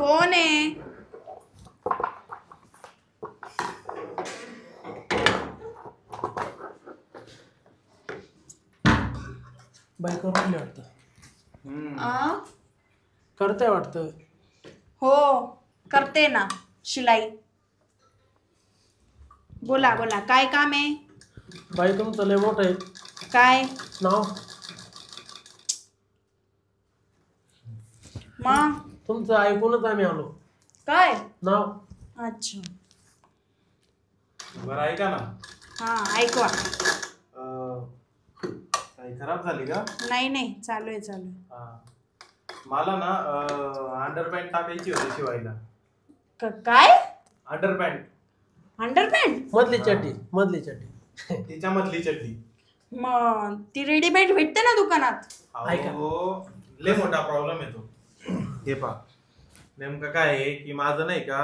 कोण आहे? बाई करून वाटतं. करते वाटतं. हो करते ना शिलाई. बोला बोला काय काम आहे? बाई तुमचं लय मोठं आहे. काय नाव? मग तुमचं ऐकूनच आम्ही आलो. काय नाव? अच्छा बरं ऐका ना. हा ऐकवा. काही खराब झाली का? नाही नाही चालू आहे चालू आहे. मला ना अंडरपॅन्ट टाकायची होती शिवायला. काय अंडरपॅन्ट अंडरपॅन्ट? मधली चड्डी. मधली चड्डी. तिच्यामधली चड्डी. मग ती रेडीमेड भेटते ना दुकानात. ऐका. अहो लय मोठा प्रॉब्लेम येतो. हे पहा नेमकं काय आहे की माझं नाही का,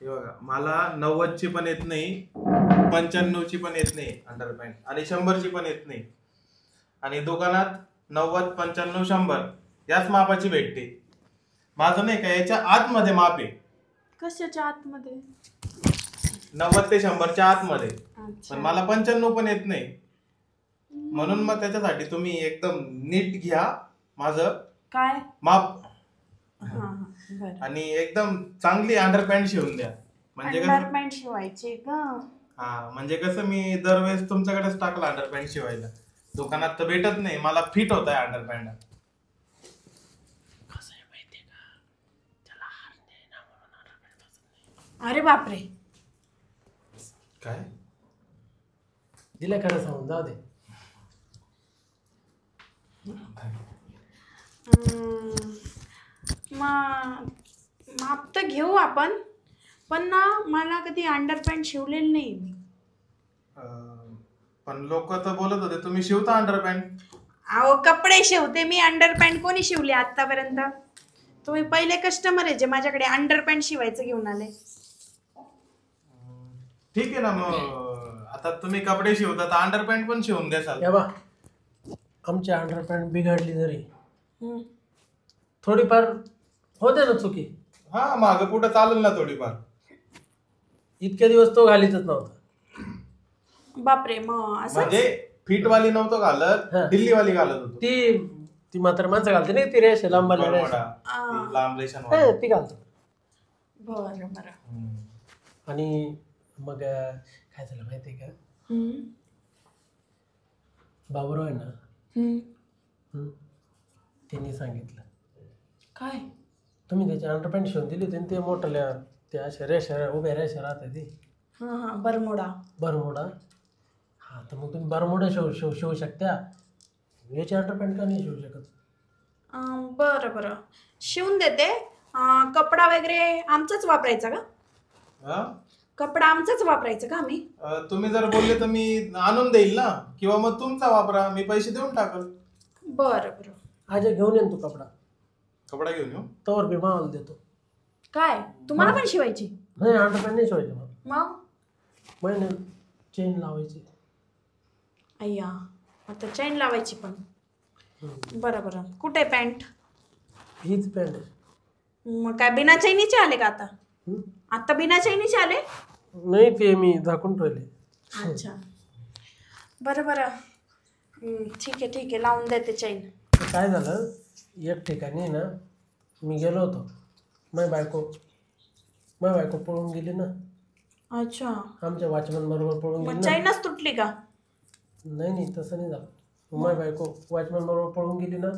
हे बघा मला 90ची पण येत नाही, 95ची पण येत नाही अंडरपॅन्ट, आणि 100ची पण येत नाही. आणि दुकानात 90, 95, 100 याच मापाची भेटते. माझं नाही का याच्या आतमध्ये माप आहे. कशाच्या आतमध्ये? 90 ते 100च्या आतमध्ये. अच्छा. पण मला 95 पण येत नाही. म्हणून मग त्याच्यासाठी तुम्ही एकदम नीट घ्या माझं काय माप हा बरं. आणि एकदम चांगली अंडरपॅन्ट शिवून द्या. म्हणजे कसं, अंडरपॅन्ट शिवायची का? हा म्हणजे कसं मी दरवेळेस तुमच्याकडेच टाकला अंडरपॅन्ट शिवायला. दुकानात तर भेटत नाही. मला फिट होत आहे अंडरपॅन्ट. कसं आहे माहितीये का, त्याला हार नाही ना म्हणून अंडरपॅन्ट पसंत नाही. अरे बापरे. काय दिलं खरं सांगून जाऊ दे. माप तर घेऊ आपण, पण ना मला कधी अंडरपॅन्ट शिवलेली नाही मी. पण लोक तर बोलत होते तुम्ही शिवता अंडरपॅन्ट. अहो कपडे शिवते मी, अंडरपॅन्ट कोणी शिवले आतापर्यंत? तुम्ही पहिले कस्टमर आहे जे माझ्याकडे अंडरपॅन्ट शिवायचं घेऊन आले. ठीक आहे ना, मग आता तुम्ही कपडे शिवता तर अंडरपॅन्ट पण शिवून द्याल. या बा, आमची अंडरपॅन्ट बिघडली जरी थोडीफार होते ना चुकी. हा माग पुढे चालेल ना थोडीफार. इतके दिवस तो घालीतच नव्हता. बापरे. मग असं म्हणजे फिटवाली नव्हतं घालत, हा. दिल्लीवाली घालत होतो. ती मात्र माणसं घालते नाही, ती रेष लांबल्या रेष. बरमुडा, लांब रेषान ती घालतो. बरं बरं. आणि मग काय झालं माहितीये का, बाबूराव आहे ना, त्यांनी सांगितलं काय? तुम्ही त्याची अंडरपॅन्ट शिवून दिली होती, ते मोठ्या त्या अशा रेषा उभ्या रेषा राहते ती हा बरमुडा. बरमुडा. हा तर मग तुम्ही बरमुडा शिवू शकता, याची अंडरपॅन्ट का नाही शिवू शकत? बरं बरं शिवून देते. कपडा वगैरे आमचाच वापरायचा का? कपडा आमचाच वापरायचा का आम्ही? तुम्ही जर बोलले तर मी आणून देईल ना, किंवा मग तुमचा वापरा, मी पैसे देऊन टाकल. बरं बरं. आज घेऊन येईन तू कपडा घेऊन येऊ. तोवर बी मावाला देतो. काय तुम्हाला पण शिवायची? नाही, अंडरपॅन्ट नाही शिवायची. मग महिन्यात चेन लावायची. अय्या, आता चैन लावायची पण. बरं बरं. कुठे पॅन्ट? हीच पॅन्ट आहे. मग काय बिना चैनीचे आले का आता? आता बिना चैनीचे आले? नाही, ते मी झाकून ठेवले. अच्छा बरं बरं. ठीक आहे लावून देते चैन. काय झालं, एक ठिकाणी ना मी गेलो होतो, माझी बायको पळून गेली ना. अच्छा. आमच्या वॉचमन बरोबर पळून गेली मग ना. चैनच तुटली का? नाही तसं नाही झालं. माझी बायको वॉचमन बरोबर पळून गेली ना,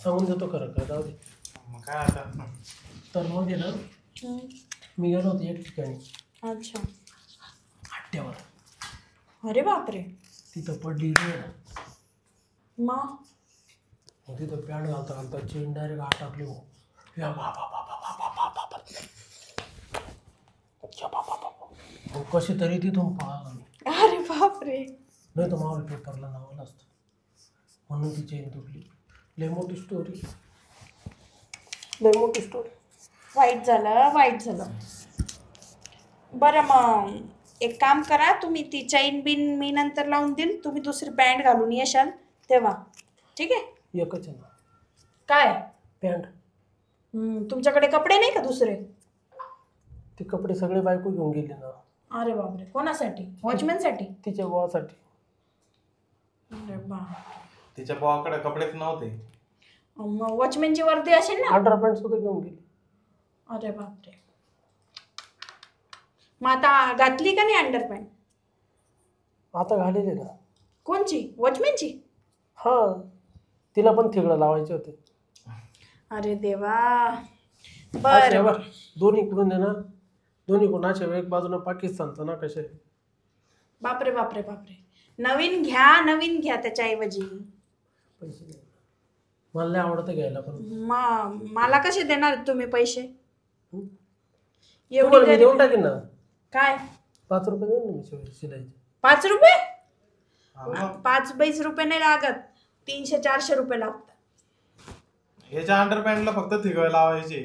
सांगून देतो खरं जाऊ दे. मग काय आता. तर मग आहे ना, मी गेलो होतो एक ठिकाणी. अच्छा. हट्ट्यावर. अरे बापरे. तिथं पडली रे. मग तिथं पॅन्ट घालता चेन डायरेक्ट आत टाकली. हो या बाबा कशी तरी तिथून पळाला मी. अरे बापरे. नाही तर मावळ पेपरला लावलं असतं, म्हणून ती चेन तुटली. लय मोठी स्टोरी. वाईट झालं. बरं मग एक काम करा, तुम्ही ती चैन बिन मी नंतर लावून देईल, तुम्ही दुसरी पॅन्ट घालून येशाल तेव्हा. ठीक आहे? एकच आहे ना काय पॅन्ट. तुमच्याकडे कपडे नाही का दुसरे? ते कपडे सगळे बायको घेऊन गेली ना. अरे बापरे, कोणासाठी? वॉचमॅनसाठी? तिच्या भावासाठी. अरे बा, तिच्या भावाकडे कपडेच नव्हते. मग वॉचमॅनची वर्दी असेल ना? अंडरपॅन्ट सुद्धा घेऊन गेली. अरे बापरे. मग आता घातली का नाही अंडरपॅन्ट? आता घालेली ना. कोणची? वॉचमॅनची? हा, तिला पण थिगडं लावायचे होते. अरे देवा. असे बर बघ, दोन्हीकडून आहे ना, दोन्हीकडून अशा एक बाजूला पाकिस्तानचं ना कसे. बापरे बापरे बापरे. नवीन घ्या त्याच्याऐवजी. पैसे नाही. मला नाही आवडतं घ्यायला पण. मला कसे देणार तुम्ही पैसे? तुम्हाला मी देऊन टाकेन ना. काय? 5 रुपये देईन ना मी शिलाईचे. 5 रुपये? हा. 5-20 रुपये नाही लागत, 300-400 रुपये लागतात. ह्याच्या अंडरपॅन्टला फक्त थिगळ लावायचे.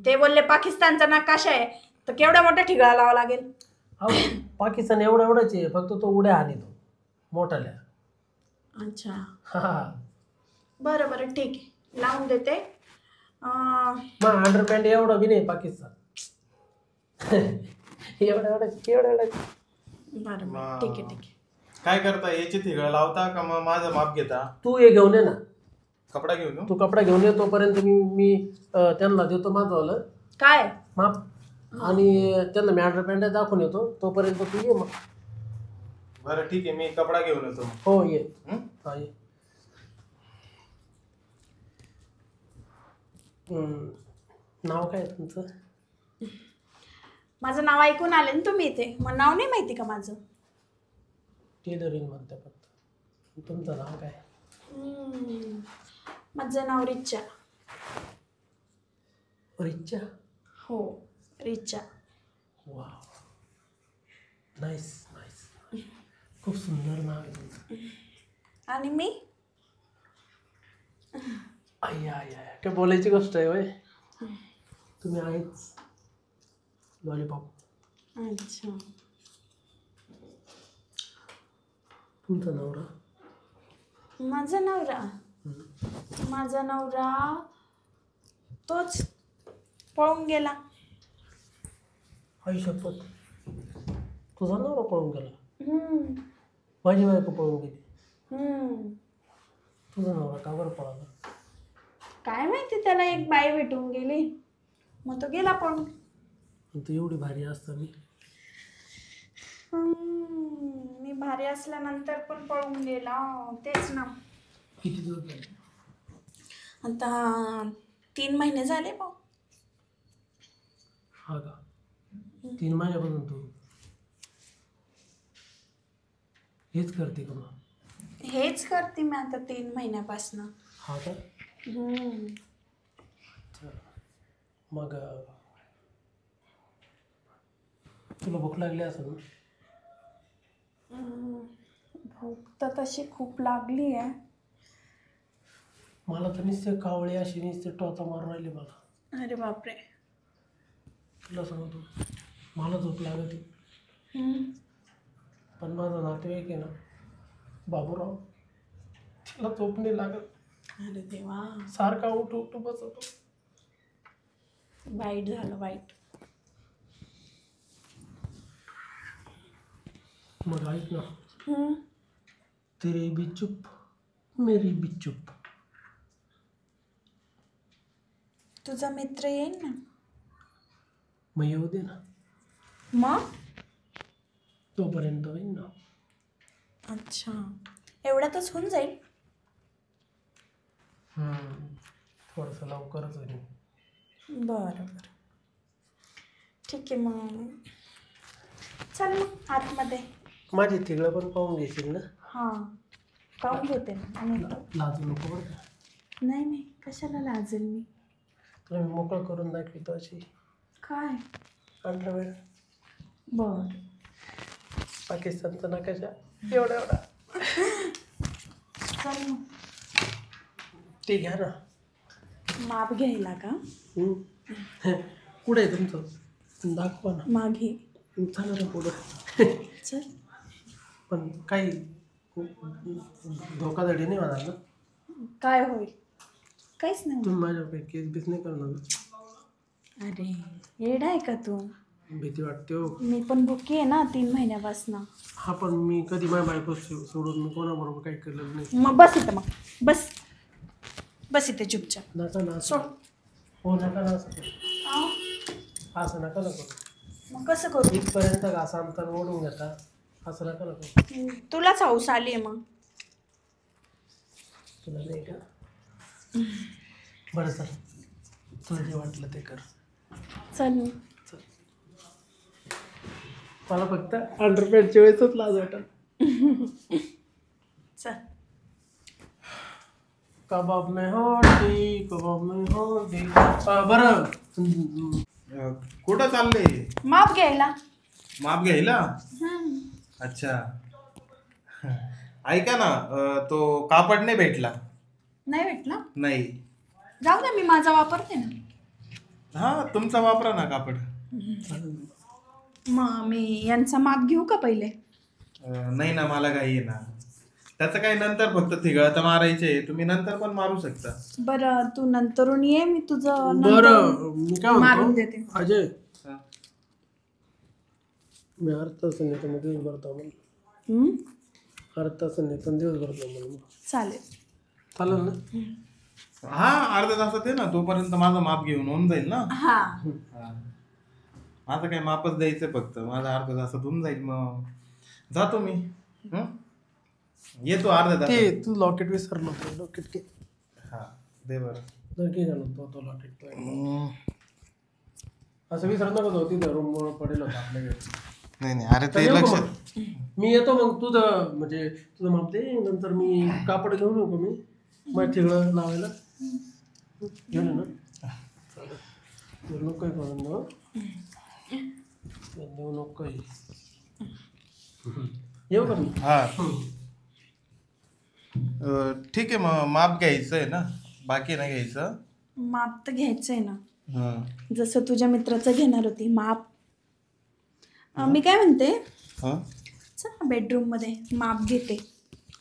ते बोलले पाकिस्तानचा नकाशा आहे, तर केवढा मोठा ठिगळा लावा लागेल? अहो, पाकिस्तान एवढाच आहे, फक्त तो उड्या हानीतो मोठाल्या. अच्छा, हा. बरं बरं ठीक आहे, लावून देते. मग अंडरपॅन्ट एवढा बी नाही पाकिस्तान. एवढाच. बरं बरं ठीक आहे. काय करता, याची थिगळ लावता का मग माझं माप घेता? तू हे घेऊन ये ना. कपडा घेऊन येऊ? तू कपडा घेऊन ये, तोपर्यंत मी त्यांना देतो माझं काय माप, आणि त्यांना मी अंडरपॅन्ट दाखवून येतो. तोपर्यंत तू ये मग. बरं ठीक आहे, मी कपडा घेऊन येतो. हो ये. हं? हा ये. नाव काय आहे तुमचं? माझं नाव ऐकून आले ना तुम्ही इथे, मग नाव नाही माहिती का माझं? टेलरिंग म्हणते फक्त. तुमचं नाव काय? माझं नाव रिचा. रिचा? हो, रिचा. Wow, nice. खूप सुंदर नाव आहे तुमचं. आणि मी? आय्या काय बोलायची गोष्ट आहे होय. तुम्ही आहेच लॉलीपॉप. अच्छा. तुमचा नवरा? माझा नवरा तोच पळून गेला. आई शपथ, तुझा नवरा पळून गेला? माझी बायको पळून गेली. तुझा नवरा का बरं पळाला? काय माहिती, त्याला एक बाई भेटून गेली, मग तो गेला पळून. तू एवढी भारी असताना मी भारी असल्यानंतर पण पळून गेला. तेच ना. किती दिवस झाले? आता 3 महिने झाले भाऊ. हा का? 3 महिन्यापासून तू हेच करते का मग? हेच करते मी आता 3 महिन्यापासून. हा का? अच्छा. मग तुला भूक लागली असेल ना? भूक तर तशी खूप लागली आहे. मला तर नुसते कावळे अशी नुसते टोचा मारून राहिले मला. अरे बापरे. तुला सांगतो, मला झोप लागते, पण माझा नातेवाईक आहे ना बाबूराव, त्याला झोप नाही लागत. अरे देवा, सारखा उठू बसतो. वाईट झालं, वाईट. मग ऐक ना, तेरी भी चुप मेरी भी चुप. तुझा मित्र येईल ना? मग येऊ दे ना. मग तोपर्यंत होईल ना. अच्छा, एवढ्यातच होऊन जाईल. थोडंसं लवकरच होईल. बरं ठीक आहे, मग चल मग आतमध्ये. माझी तिघडं पण पाहून घेशील ना? हां, पाहून घेते ना. आणि लाजू नको बरं का. नाही, कशाला लाजेल मी. तुला मी मोकळं करून दाखवतो अशी. काय? अंडरवेअर. बर. पाकिस्तानचा नकाशा एवढा. चल मग. ते घ्या ना. माप घ्यायला का? कुठे आहे तुमचं? दाखवा ना. मागे. चला ना पुढं. चल. पण काही धोकाधडी नाही होणार ना? काय होईल? काहीच नाही तुम्ही माझ्यावर केस बीस नाही करणार ना? अरे येडा आहे का तू? भीती वाटते हो. मी पण भुकी आहे ना 3 महिन्यापासून. हा पण मी कधी माझ्या बायको सोडून मी कोणाबरोबर काही केलेलं नाही. मग बस इथं, मग बस बस इथे चुपचाप. नका ना सोड. हो नका ना असं करू. असं नका ना करू. मग कसं करू? इथपर्यंत असं अंतर ओढून घेता, असं नका ना करू. तुलाच हौस आली आहे मग. तुला नाही का? बरं चल, तुला जे वाटलं ते कर. चल. मला फक्त अंडरपॅन्टच्या वेळेसच लाज वाटत. चल. कबाब में होती, कबाब में होती. बरं कुठं चालले? माप घ्यायला. माप घ्यायला? अच्छा. ऐका ना, तो कापड नाही भेटला. नाही भेटला? नाही. जाऊ दे, मी माझा वापरते ना. हा तुमचा वापरा ना कापड. मग मी यांचा माप घेऊ का पहिले? नाही ना, मला काही आहे ना. त्याचं काही नंतर फक्त थिगळ तर मारायचे, तुम्ही नंतर पण मारू शकता. बरं तू नंतरून ये, मी तुझं बरं मी काय मारून म्हणतो देते. अजय, हा. मी अर्ध तास नेतो मग दिवसभर थांबेल. हम्म? अर्ध तास नेतो दिवसभर थांबेल मग. चालेल. चालेल ना? हा अर्ध्या तासात आहे ना, तोपर्यंत माझं माप घेऊन होऊन जाईल ना. हा. हा. माझं काही मापच द्यायचं फक्त, माझं अर्ध्या तासात होऊन जाईल. मग जातो मी. येतो अर्ध्या तासात. ते तू लॉकेट विसरलो. लॉकेट घे. हा दे बरं. नक्की घालून तो लॉकेट. असं विसरत नको तो, तिथं रूम पडेल होता आपल्याकडे. नाही नाही, अरे ते लक्षात. मी येतो मग, तुझं म्हणजे तुझं माप दे, नंतर मी कापड घेऊन येऊ का? मी मग ठिगळं लावायला घेऊन ये ना. चालेल, नको काही करून देऊ. देऊ नको काही. येऊ का मी? हा ठीक आहे, मग माप घ्यायचं आहे ना, बाकी नाही घ्यायचं. माप तर घ्यायचंय ना, हा. जसं तुझ्या मित्राचं घेणार होती माप. मी काय म्हणते, हा चल ना बेडरूम मध्ये माप घेते.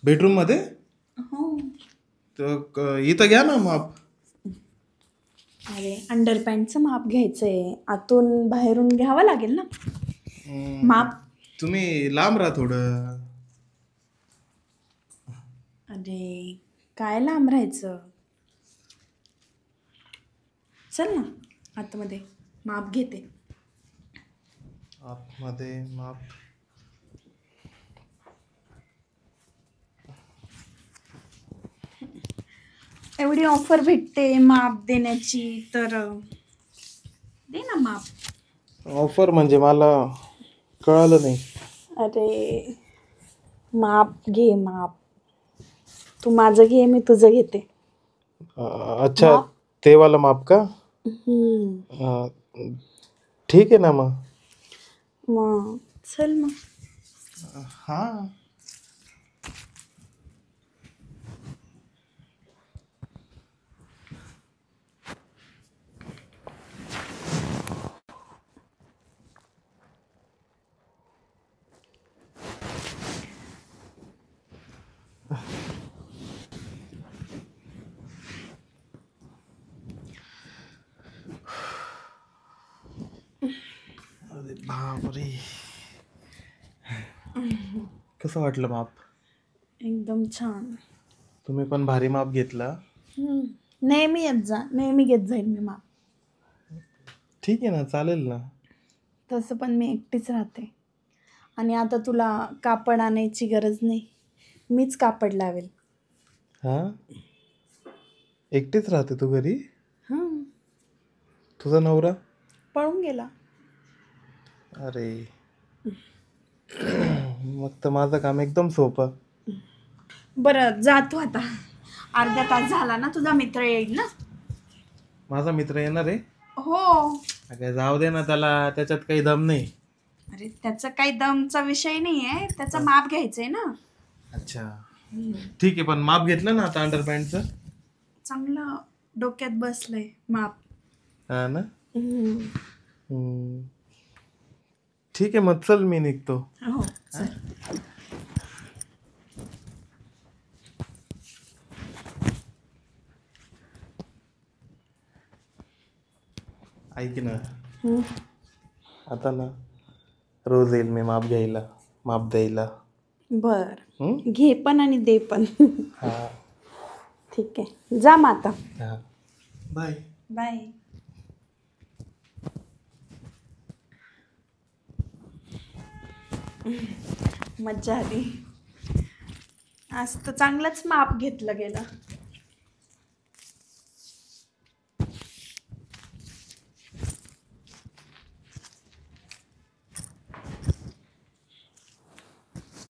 बेडरूम मध्ये? हो. तर इथं घ्या ना माप. अरे अंडरपॅन्टचं माप घ्यायचंय, आतून बाहेरून घ्यावं लागेल ना माप. तुम्ही लांब राहा थोडं. अरे काय लांब राहायचं. चल ना आतमध्ये माप घेते. आतमध्ये माप? एवढी ऑफर भेटते माप देण्याची, तर दे ना माप. ऑफर म्हणजे मला कळालं नाही. अरे माप घे, माप. तू माझं घे, मी तुझं घेते. अच्छा, ते वाला माप का? ठीक आहे ना मग. मग चल मग. हा अरे बापरे, कसं वाटलं माप? एकदम छान. तुम्ही पण भारी माप घेतला. नेहमी येत जा, नेहमी घेत जाईल मी माप. ठीक आहे ना, चालेल ना. तसं पण मी एकटीच राहते, आणि आता तुला कापड आणायची गरज नाही, मीच कापड लावेल. हा, एकटीच राहते तू घरी? हां. तुझा नवरा? पळून गेला. अरे मग तर माझं काम एकदम सोपं. बरं जातो आता, अर्धा तास झाला ना, तुझा मित्र येईल ना. माझा मित्र येणार आहे? हो. काय जाऊ दे ना त्याला, त्याच्यात काही दम नाही. अरे त्याचा काही दमचा विषय नाही आहे, त्याचं माप घ्यायचंय ना. अच्छा ठीक आहे, पण माप घेतलं ना आता अंडरपॅन्टचं? चांगलं डोक्यात बसलंय माप. हा ना. ठीक आहे, मग चल मी निघतो. हो चल. ऐक ना, हं. आता ना रोज येईल मी माप घ्यायला, माप द्यायला. बर हं? घे पण आणि दे पण. हा ठीक आहे, जा मग आता. हा. बाय. बाय. मज्जा आली. आज तर चांगलंच माप घेतलं गेलं.